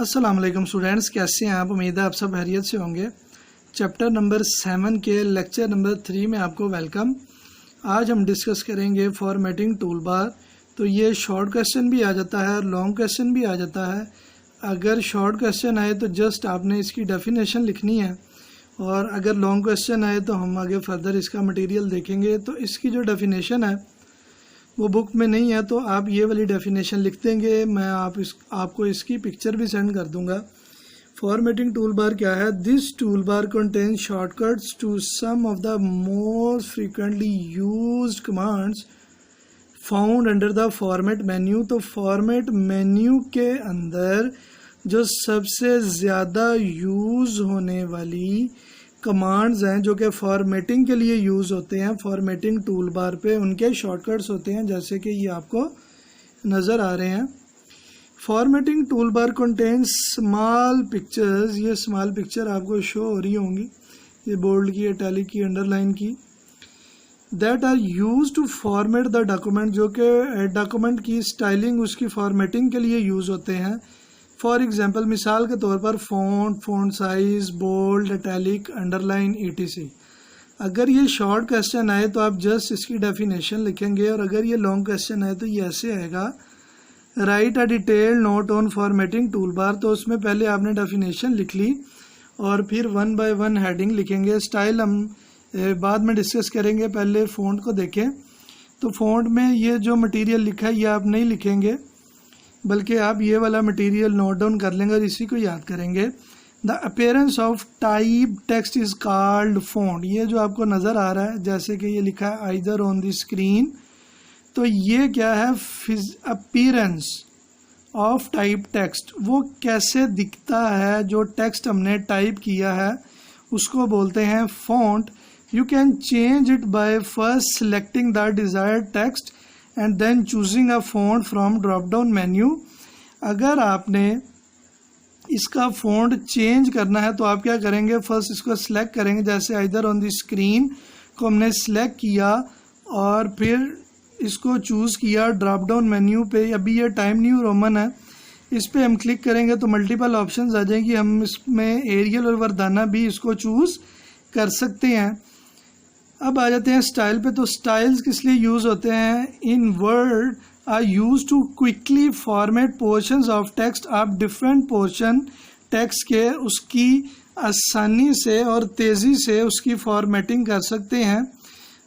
अस्सलाम वालेकुम स्टूडेंट्स, कैसे हैं आप? उम्मीद है आप सब खैरियत से होंगे। चैप्टर नंबर 7 के लेक्चर नंबर 3 में आपको वेलकम। आज हम डिस्कस करेंगे फॉर्मेटिंग टूल बार। तो ये शॉर्ट क्वेश्चन भी आ जाता है और लॉन्ग क्वेश्चन भी आ जाता है। अगर शॉर्ट क्वेश्चन आए तो जस्ट आपने इसकी डेफिनेशन लिखनी है, और अगर लॉन्ग क्वेश्चन आए तो हम आगे फर्दर इसका मटेरियल देखेंगे। तो इसकी जो डेफिनेशन है वो बुक में नहीं है, तो आप ये वाली डेफिनेशन लिख देंगे। मैं आपको इसकी पिक्चर भी सेंड कर दूंगा। फॉर्मेटिंग टूल बार क्या है? This tool bar contains shortcuts to some of the most frequently used commands found under the format menu. तो फॉर्मेट मेन्यू के अंदर जो सबसे ज़्यादा यूज़ होने वाली कमांड्स हैं जो कि फॉर्मेटिंग के लिए यूज़ होते हैं फॉर्मेटिंग टूल बार पे, उनके शॉर्टकट्स होते हैं, जैसे कि ये आपको नज़र आ रहे हैं। Formatting tool bar contains small pictures. ये स्मॉल पिक्चर आपको शो हो रही होंगी, ये बोल्ड की, इटैलिक की, अंडरलाइन की। That are use to format the document, जो कि डॉक्यूमेंट की स्टाइलिंग, उसकी फॉर्मेटिंग के लिए यूज़ होते हैं। फॉर एग्जाम्पल, मिसाल के तौर पर font size, bold, italic, underline, etc। अगर ये शॉर्ट क्वेश्चन आए तो आप जस्ट इसकी डेफिनेशन लिखेंगे, और अगर ये लॉन्ग क्वेश्चन आए तो ये ऐसे आएगा, right a detail note on formatting tool bar. तो उसमें पहले आपने डेफिनेशन लिख ली और फिर 1 बाय 1 हेडिंग लिखेंगे। स्टाइल हम बाद में डिस्कस करेंगे, पहले फ़ॉन्ट को देखें। तो फ़ॉन्ट में ये जो मटेरियल लिखा है ये आप नहीं लिखेंगे, बल्कि आप ये वाला मटेरियल नोट डाउन कर लेंगे और इसी को याद करेंगे। The appearance of type text is called font. ये जो आपको नज़र आ रहा है, जैसे कि ये लिखा है आइदर ऑन द स्क्रीन, तो ये क्या है? अपीयरेंस ऑफ टाइप टेक्स्ट, वो कैसे दिखता है जो टेक्स्ट हमने टाइप किया है उसको बोलते हैं font. You can change it by first selecting the desired text and then choosing a font from drop down menu. अगर आपने इसका फॉन्ट चेंज करना है तो आप क्या करेंगे? फर्स्ट इसको सिलेक्ट करेंगे, जैसे आइदर ऑन द स्क्रीन को हमने सिलेक्ट किया और फिर इसको चूज़ किया ड्रॉप डाउन मेन्यू पे। अभी ये टाइम न्यू रोमन है, इस पर हम क्लिक करेंगे तो मल्टीपल ऑप्शंस आ जाएंगी। हम इसमें एरियल और वर्दाना भी इसको चूज़ कर सकते हैं। अब आ जाते हैं स्टाइल पे। तो स्टाइल्स किस लिए यूज़ होते हैं? In Word are use to quickly format portions of text. आप डिफरेंट पोर्शन टेक्स्ट के उसकी आसानी से और तेज़ी से उसकी फॉर्मेटिंग कर सकते हैं।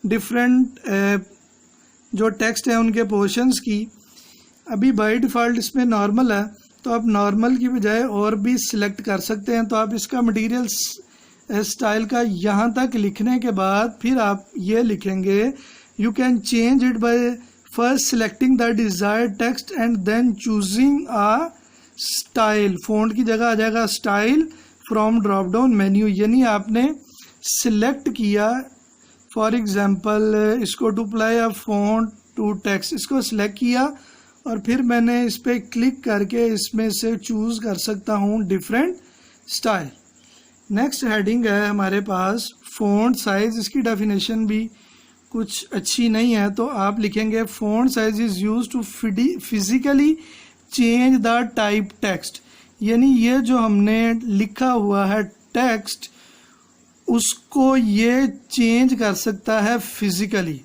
डिफरेंट जो टेक्स्ट है उनके पोर्शंस की। अभी बाय डिफ़ॉल्ट इसमें नॉर्मल है, तो आप नॉर्मल की बजाय और भी सिलेक्ट कर सकते हैं। तो आप इसका मटेरियल स्टाइल का यहाँ तक लिखने के बाद फिर आप ये लिखेंगे, you can change it by first selecting the desired text and then choosing a style. Font की जगह आ जाएगा style from drop down menu. यानी आपने सिलेक्ट किया, फॉर एग्जांपल इसको to apply a font to text, इसको सिलेक्ट किया और फिर मैंने इस पर क्लिक करके इसमें से चूज़ कर सकता हूँ डिफरेंट स्टाइल। नेक्स्ट हेडिंग है हमारे पास फ़ॉन्ट साइज। इसकी डेफिनेशन भी कुछ अच्छी नहीं है, तो आप लिखेंगे font size is use to physically change the type text. यानी ये जो हमने लिखा हुआ है टेक्स्ट, उसको ये चेंज कर सकता है फिजिकली।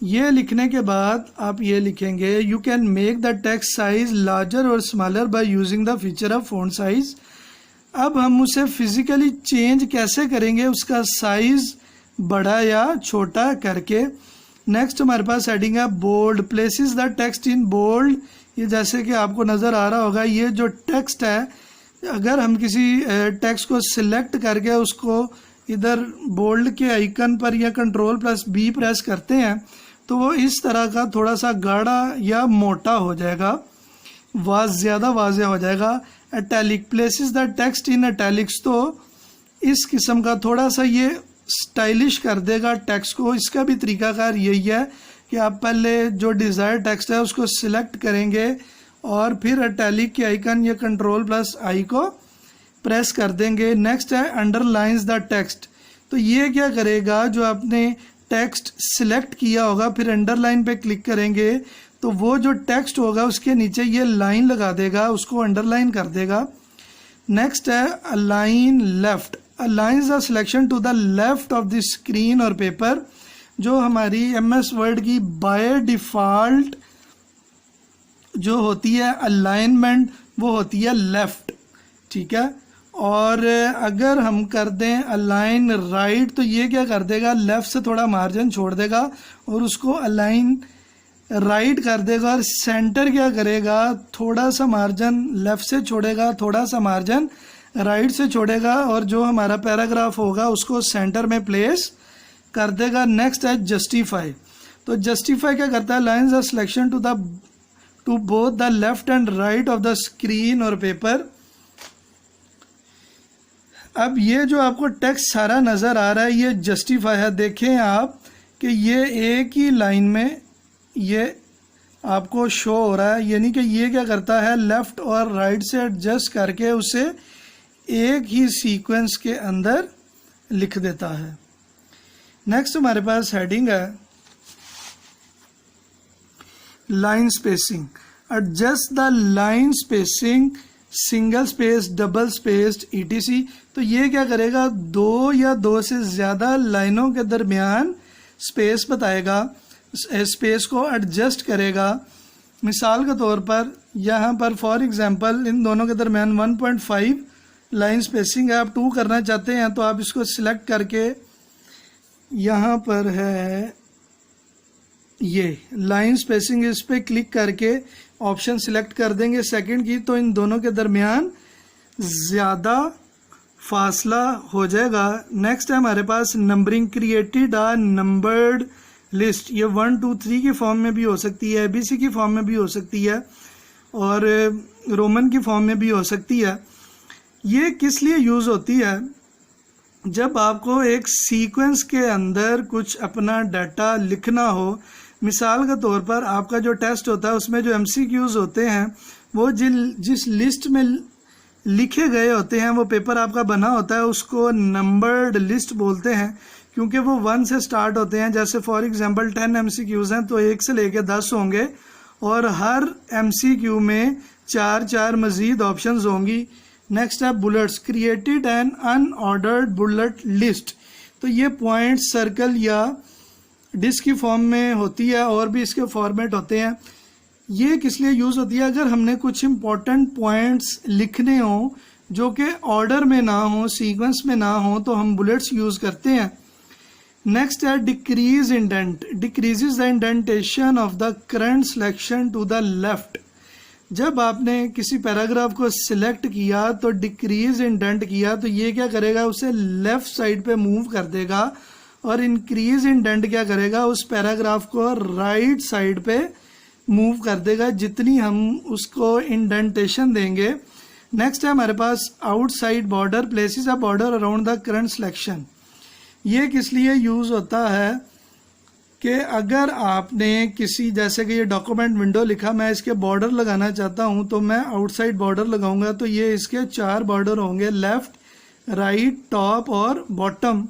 ये लिखने के बाद आप ये लिखेंगे, you can make the text size larger और smaller by using the feature of font size. अब हम उसे फिजिकली चेंज कैसे करेंगे? उसका साइज बड़ा या छोटा करके। नेक्स्ट हमारे पास हेडिंग है bold. Places the text in bold. ये जैसे कि आपको नज़र आ रहा होगा, ये जो टेक्स्ट है, अगर हम किसी टेक्स्ट को सिलेक्ट करके उसको इधर बोल्ड के आइकन पर या Ctrl+B प्रेस करते हैं तो वो इस तरह का थोड़ा सा गाढ़ा या मोटा हो जाएगा, ज़्यादा वाज़ेह हो जाएगा। Italic. Places the text in italics. तो इस किस्म का थोड़ा सा ये स्टाइलिश कर देगा टेक्स्ट को। इसका भी तरीकाकार यही है कि आप पहले जो डिज़ायर टेक्स्ट है उसको सिलेक्ट करेंगे और फिर इटैलिक के आइकन या Ctrl+I को प्रेस कर देंगे। नेक्स्ट है अंडरलाइंस द टेक्स्ट। तो ये क्या करेगा, जो आपने टेक्स्ट सिलेक्ट किया होगा फिर अंडरलाइन पे क्लिक करेंगे तो वो जो टेक्स्ट होगा उसके नीचे ये लाइन लगा देगा, उसको अंडरलाइन कर देगा। नेक्स्ट है align left, aligns the selection to the left of the screen और पेपर। जो हमारी MS वर्ड की बाय डिफ़ॉल्ट जो होती है अलाइनमेंट वो होती है लेफ़्ट, ठीक है। और अगर हम कर दें अलाइन राइट तो ये क्या कर देगा, लेफ़्ट से थोड़ा मार्जिन छोड़ देगा और उसको अलाइन राइट कर देगा। और सेंटर क्या करेगा, थोड़ा सा मार्जिन लेफ़्ट से छोड़ेगा, थोड़ा सा मार्जिन राइट से छोड़ेगा और जो हमारा पैराग्राफ होगा उसको सेंटर में प्लेस कर देगा। नेक्स्ट है जस्टिफाई, तो जस्टिफाई क्या करता है, lines of selection to both the left and right of the screen और पेपर। अब ये जो आपको टेक्स्ट सारा नज़र आ रहा है ये जस्टिफाई है। देखें आप कि ये एक ही लाइन में ये आपको शो हो रहा है, यानी कि ये क्या करता है लेफ़्ट और राइट से एडजस्ट करके उसे एक ही सीक्वेंस के अंदर लिख देता है। नेक्स्ट हमारे पास हेडिंग है line spacing, adjust the line spacing single space double spaced ETC। तो ये क्या करेगा, दो या दो से ज़्यादा लाइनों के दरमियान स्पेस बताएगा, स्पेस को एडजस्ट करेगा। मिसाल के तौर पर यहाँ पर फॉर एग्जांपल इन दोनों के दरमियान 1.5 लाइन स्पेसिंग है, आप 2 करना चाहते हैं तो आप इसको सिलेक्ट करके यहाँ पर है ये लाइन स्पेसिंग, इस पर क्लिक करके ऑप्शन सिलेक्ट कर देंगे सेकंड की, तो इन दोनों के दरमियान ज़्यादा फासला हो जाएगा। नेक्स्ट है हमारे पास numbering, created a numbered list. ये 1 2 3 की फॉर्म में भी हो सकती है, ABC की फॉर्म में भी हो सकती है और रोमन की फॉर्म में भी हो सकती है। ये किस लिए यूज़ होती है, जब आपको एक सीक्वेंस के अंदर कुछ अपना डाटा लिखना हो। मिसाल के तौर पर आपका जो टेस्ट होता है उसमें जो MCQs होते हैं वो जिस लिस्ट में लिखे गए होते हैं, वो पेपर आपका बना होता है उसको नंबर्ड लिस्ट बोलते हैं, क्योंकि वो 1 से स्टार्ट होते हैं। जैसे फॉर एग्जांपल 10 MCQs हैं तो 1 से लेकर 10 होंगे और हर MCQ में 4 मज़ीद ऑप्शंस होंगी। नेक्स्ट है bullets, created an unordered bullet list. तो ये पॉइंट सर्कल या डिस्क की फॉर्म में होती है और भी इसके फॉर्मेट होते हैं। ये किस लिए यूज़ होती है, अगर हमने कुछ इंपॉर्टेंट पॉइंट्स लिखने हों जो कि ऑर्डर में ना हो, सीक्वेंस में ना हो, तो हम बुलेट्स यूज़ करते हैं। नेक्स्ट है decrease indent, decreases the indentation of the current selection to the left. जब आपने किसी पैराग्राफ को सिलेक्ट किया तो डिक्रीज इंडेंट किया तो ये क्या करेगा, उसे लेफ़्ट साइड पे मूव कर देगा और इंक्रीज इंडेंट क्या करेगा, उस पैराग्राफ को राइट साइड पे मूव कर देगा जितनी हम उसको इंडेंटेशन देंगे। नेक्स्ट है हमारे पास outside border, places a border around the current selection. ये किस लिए यूज़ होता है कि अगर आपने किसी, जैसे कि ये डॉक्यूमेंट विंडो लिखा, मैं इसके बॉर्डर लगाना चाहता हूँ तो मैं आउटसाइड बॉर्डर लगाऊंगा तो ये इसके 4 बॉर्डर होंगे, लेफ़्ट, राइट, टॉप और bottom.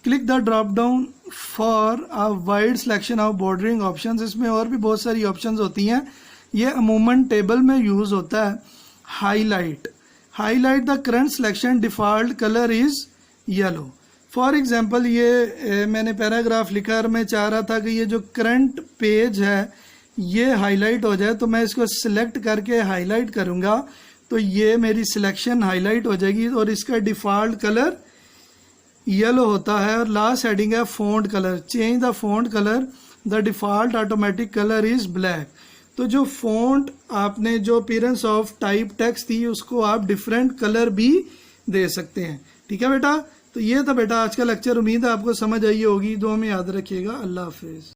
Click the drop down for a wide selection of bordering options. इसमें और भी बहुत सारी ऑप्शंस होती हैं। ये अमूमन टेबल में यूज़ होता है। Highlight, highlight the current selection, default colour is yellow. For example ये मैंने पैराग्राफ लिखा और मैं चाह रहा था कि ये जो करंट पेज है ये हाईलाइट हो जाए, तो मैं इसको सिलेक्ट करके हाईलाइट करूँगा तो ये मेरी सिलेक्शन हाईलाइट हो जाएगी और इसका डिफ़ॉल्ट कलर येलो होता है। और लास्ट हेडिंग है font colour, change the font colour, the default automatic colour is black. तो जो फ़ॉन्ट आपने जो अपीयरेंस ऑफ टाइप टेक्स्ट थी उसको आप डिफरेंट कलर भी दे सकते हैं। ठीक है बेटा, तो ये था बेटा आज का लेक्चर। उम्मीद है आपको समझ आई होगी। दुआ में याद रखिएगा। अल्लाह हाफिज़।